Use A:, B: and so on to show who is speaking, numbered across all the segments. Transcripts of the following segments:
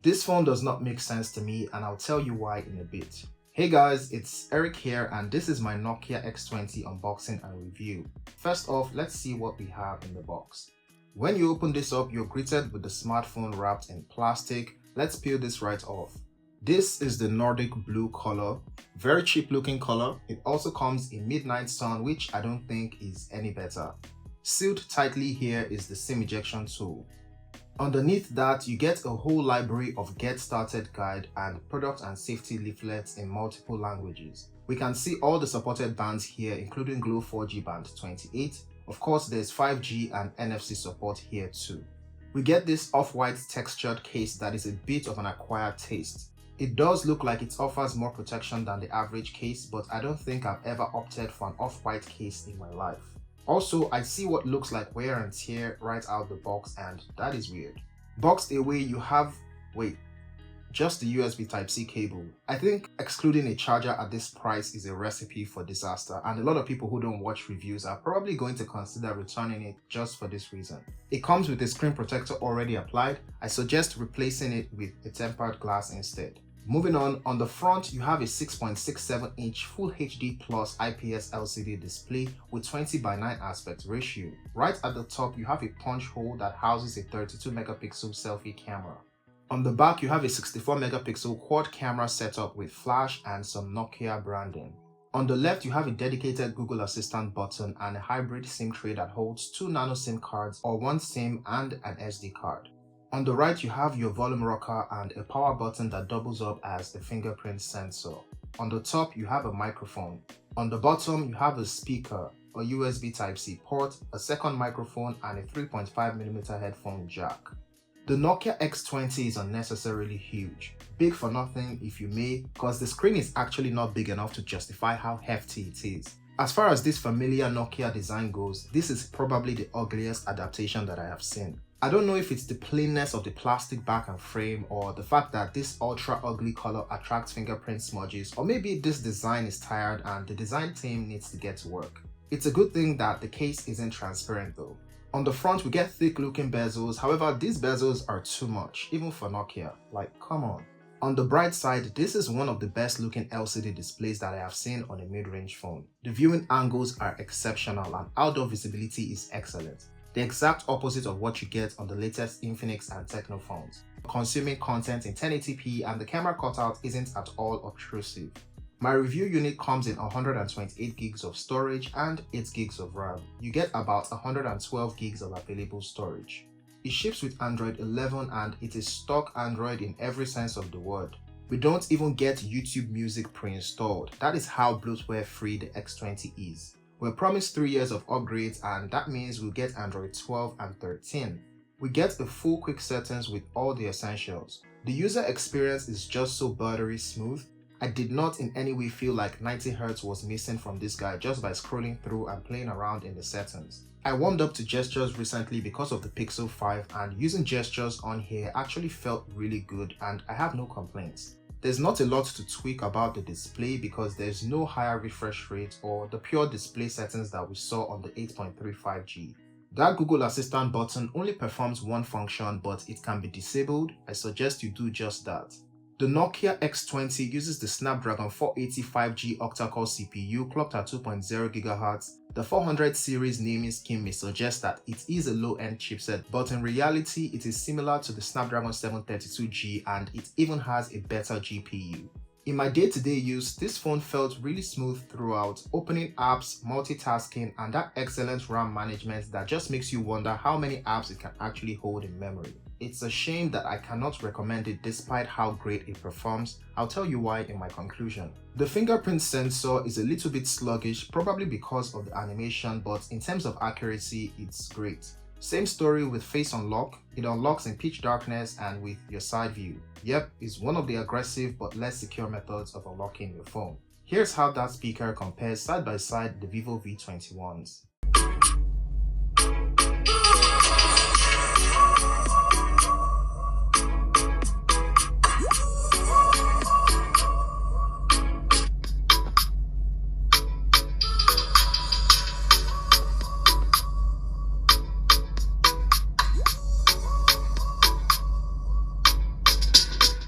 A: This phone does not make sense to me, and I'll tell you why in a bit. Hey guys, it's Eric here, and this is my Nokia X20 unboxing and review. First off, let's see what we have in the box. When you open this up, you're greeted with the smartphone wrapped in plastic. Let's peel this right off. This is the Nordic blue color, very cheap looking color. It also comes in midnight sun, which I don't think is any better. Sealed tightly here is the SIM ejection tool. Underneath that, you get a whole library of get started guide and product and safety leaflets in multiple languages. We can see all the supported bands here, including Glo 4G band 28. Of course, there's 5G and NFC support here too. We get this off-white textured case that is a bit of an acquired taste. It does look like it offers more protection than the average case, but I don't think I've ever opted for an off-white case in my life. Also, I see what looks like wear and tear right out the box, and that is weird. Boxed away, you have, just the USB Type-C cable. I think excluding a charger at this price is a recipe for disaster, and a lot of people who don't watch reviews are probably going to consider returning it just for this reason. It comes with a screen protector already applied. I suggest replacing it with a tempered glass instead. Moving on the front, you have a 6.67-inch Full HD Plus IPS LCD display with 20:9 aspect ratio. Right at the top, you have a punch hole that houses a 32-megapixel selfie camera. On the back, you have a 64-megapixel quad camera setup with flash and some Nokia branding. On the left, you have a dedicated Google Assistant button and a hybrid SIM tray that holds 2 nano SIM cards or 1 SIM and an SD card. On the right, you have your volume rocker and a power button that doubles up as a fingerprint sensor. On the top, you have a microphone. On the bottom, you have a speaker, a USB Type-C port, a second microphone, and a 3.5mm headphone jack. The Nokia X20 is unnecessarily huge. Big for nothing, if you may, because the screen is actually not big enough to justify how hefty it is. As far as this familiar Nokia design goes, this is probably the ugliest adaptation that I have seen. I don't know if it's the plainness of the plastic back and frame, or the fact that this ultra ugly color attracts fingerprint smudges, or maybe this design is tired and the design team needs to get to work. It's a good thing that the case isn't transparent though. On the front, we get thick looking bezels. However, these bezels are too much, even for Nokia. Like, come on. On the bright side, this is one of the best looking LCD displays that I have seen on a mid-range phone. The viewing angles are exceptional and outdoor visibility is excellent. The exact opposite of what you get on the latest Infinix and Tecno phones. Consuming content in 1080p and the camera cutout isn't at all obtrusive. My review unit comes in 128 gigs of storage and 8 gigs of RAM. You get about 112 gigs of available storage. It ships with Android 11 and it is stock Android in every sense of the word. We don't even get YouTube Music pre-installed. That is how bloatware free the X20 is. We're promised 3 years of upgrades, and that means we'll get Android 12 and 13. We get the full quick settings with all the essentials. The user experience is just so buttery smooth. I did not in any way feel like 90Hz was missing from this guy just by scrolling through and playing around in the settings. I warmed up to gestures recently because of the Pixel 5, and using gestures on here actually felt really good and I have no complaints. There's not a lot to tweak about the display because there's no higher refresh rate or the pure display settings that we saw on the 8.35G. That Google Assistant button only performs one function, but it can be disabled. I suggest you do just that. The Nokia X20 uses the Snapdragon 485G octa-core CPU clocked at 2.0 GHz. The 400 series naming scheme may suggest that it is a low-end chipset, but in reality it is similar to the Snapdragon 732G and it even has a better GPU. In my day-to-day use, this phone felt really smooth throughout, opening apps, multitasking, and that excellent RAM management that just makes you wonder how many apps it can actually hold in memory. It's a shame that I cannot recommend it despite how great it performs. I'll tell you why in my conclusion. The fingerprint sensor is a little bit sluggish, probably because of the animation, but in terms of accuracy, it's great. Same story with face unlock. It unlocks in pitch darkness and with your side view. Yep, it's one of the aggressive but less secure methods of unlocking your phone. Here's how that speaker compares side by side the Vivo V21s.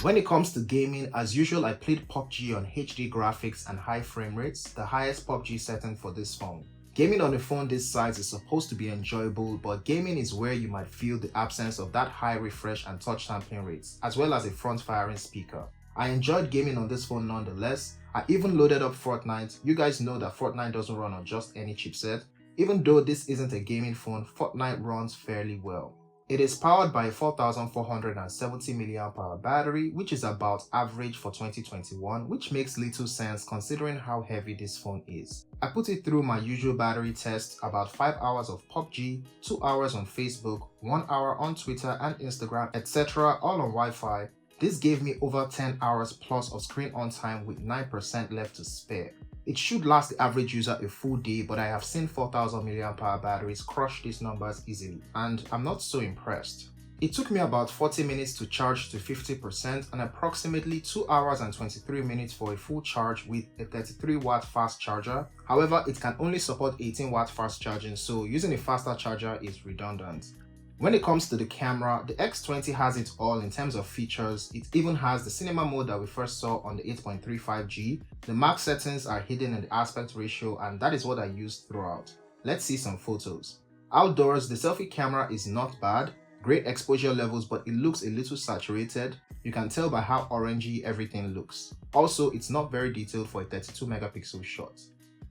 A: When it comes to gaming, as usual I played PUBG on HD graphics and high frame rates, the highest PUBG setting for this phone. Gaming on a phone this size is supposed to be enjoyable, but gaming is where you might feel the absence of that high refresh and touch sampling rates, as well as a front-firing speaker. I enjoyed gaming on this phone nonetheless. I even loaded up Fortnite. You guys know that Fortnite doesn't run on just any chipset. Even though this isn't a gaming phone, Fortnite runs fairly well. It is powered by a 4470 mAh battery, which is about average for 2021, which makes little sense considering how heavy this phone is. I put it through my usual battery test, about 5 hours of PUBG, 2 hours on Facebook, 1 hour on Twitter and Instagram, etc. all on Wi-Fi. This gave me over 10 hours plus of screen on time with 9% left to spare. It should last the average user a full day, but I have seen 4000 mAh batteries crush these numbers easily, and I'm not so impressed. It took me about 40 minutes to charge to 50% and approximately 2 hours and 23 minutes for a full charge with a 33W fast charger. However, it can only support 18W fast charging, so using a faster charger is redundant. When it comes to the camera, the X20 has it all in terms of features. It even has the cinema mode that we first saw on the 8.35G. The max settings are hidden in the aspect ratio, and that is what I used throughout. Let's see some photos. Outdoors, the selfie camera is not bad. Great exposure levels, but it looks a little saturated. You can tell by how orangey everything looks. Also, it's not very detailed for a 32 megapixel shot.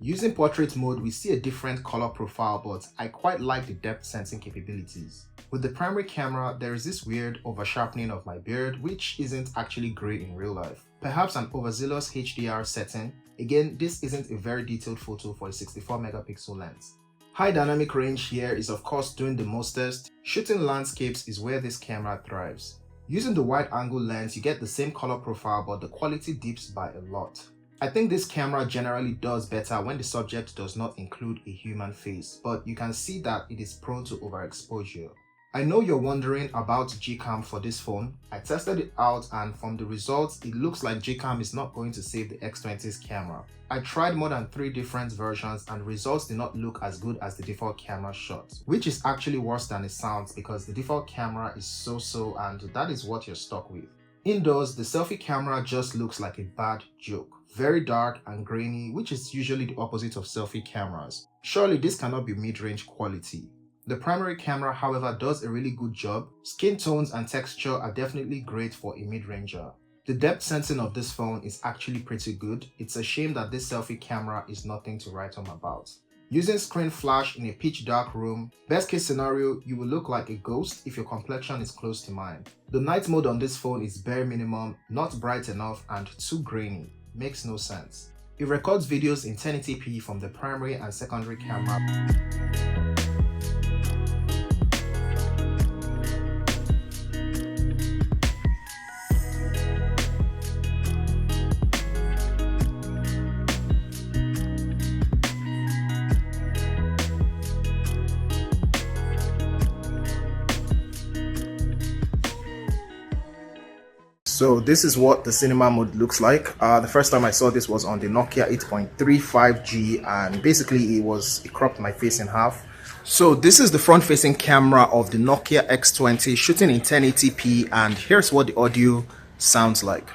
A: Using portrait mode, we see a different color profile, but I quite like the depth sensing capabilities. With the primary camera, there is this weird over-sharpening of my beard, which isn't actually great in real life. Perhaps an overzealous HDR setting. Again, this isn't a very detailed photo for a 64 megapixel lens. High dynamic range here is of course doing the mostest. Shooting landscapes is where this camera thrives. Using the wide angle lens, you get the same color profile, but the quality dips by a lot. I think this camera generally does better when the subject does not include a human face, but you can see that it is prone to overexposure. I know you're wondering about GCAM for this phone. I tested it out, and from the results, it looks like GCAM is not going to save the X20's camera. I tried more than 3 different versions and results did not look as good as the default camera shot, which is actually worse than it sounds because the default camera is so-so and that is what you're stuck with. Indoors, the selfie camera just looks like a bad joke. Very dark and grainy, which is usually the opposite of selfie cameras. Surely this cannot be mid-range quality. The primary camera, however, does a really good job. Skin tones and texture are definitely great for a mid-ranger. The depth sensing of this phone is actually pretty good. It's a shame that this selfie camera is nothing to write home about. Using screen flash in a pitch dark room, best case scenario, you will look like a ghost if your complexion is close to mine. The night mode on this phone is bare minimum, not bright enough and too grainy. Makes no sense. It records videos in 1080p from the primary and secondary camera. So this is what the cinema mode looks like. The first time I saw this was on the Nokia 8.35G, and basically it cropped my face in half. So this is the front-facing camera of the Nokia X20 shooting in 1080p, and here's what the audio sounds like.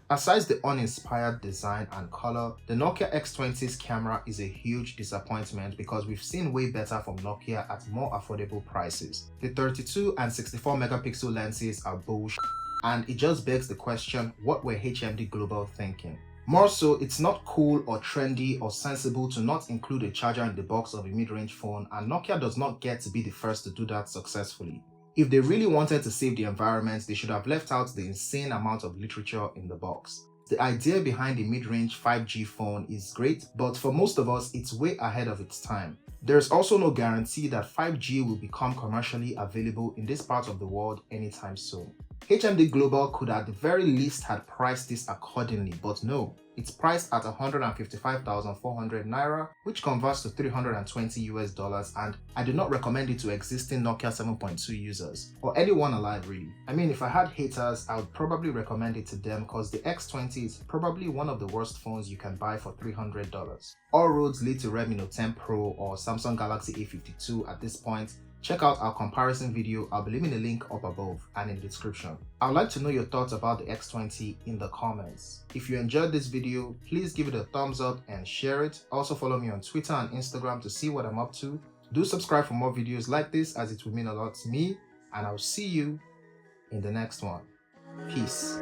A: Aside the uninspired design and color, the Nokia X20's camera is a huge disappointment because we've seen way better from Nokia at more affordable prices. The 32 and 64 megapixel lenses are bullshit, and it just begs the question, what were HMD Global thinking? More so, it's not cool or trendy or sensible to not include a charger in the box of a mid-range phone, and Nokia does not get to be the first to do that successfully. If they really wanted to save the environment, they should have left out the insane amount of literature in the box. The idea behind the mid-range 5G phone is great, but for most of us, it's way ahead of its time. There's also no guarantee that 5G will become commercially available in this part of the world anytime soon. HMD Global could at the very least have priced this accordingly, but no. It's priced at 155,400 naira, which converts to $320 and I do not recommend it to existing Nokia 7.2 users, or anyone alive really. I mean, if I had haters, I would probably recommend it to them because the X20 is probably one of the worst phones you can buy for $300. All roads lead to Redmi Note 10 Pro or Samsung Galaxy A52 at this point. Check out our comparison video. I'll be leaving a link up above and in the description. I would like to know your thoughts about the X20 in the comments. If you enjoyed this video, please give it a thumbs up and share it. Also follow me on Twitter and Instagram to see what I'm up to. Do subscribe for more videos like this, as it will mean a lot to me, and I'll see you in the next one. Peace.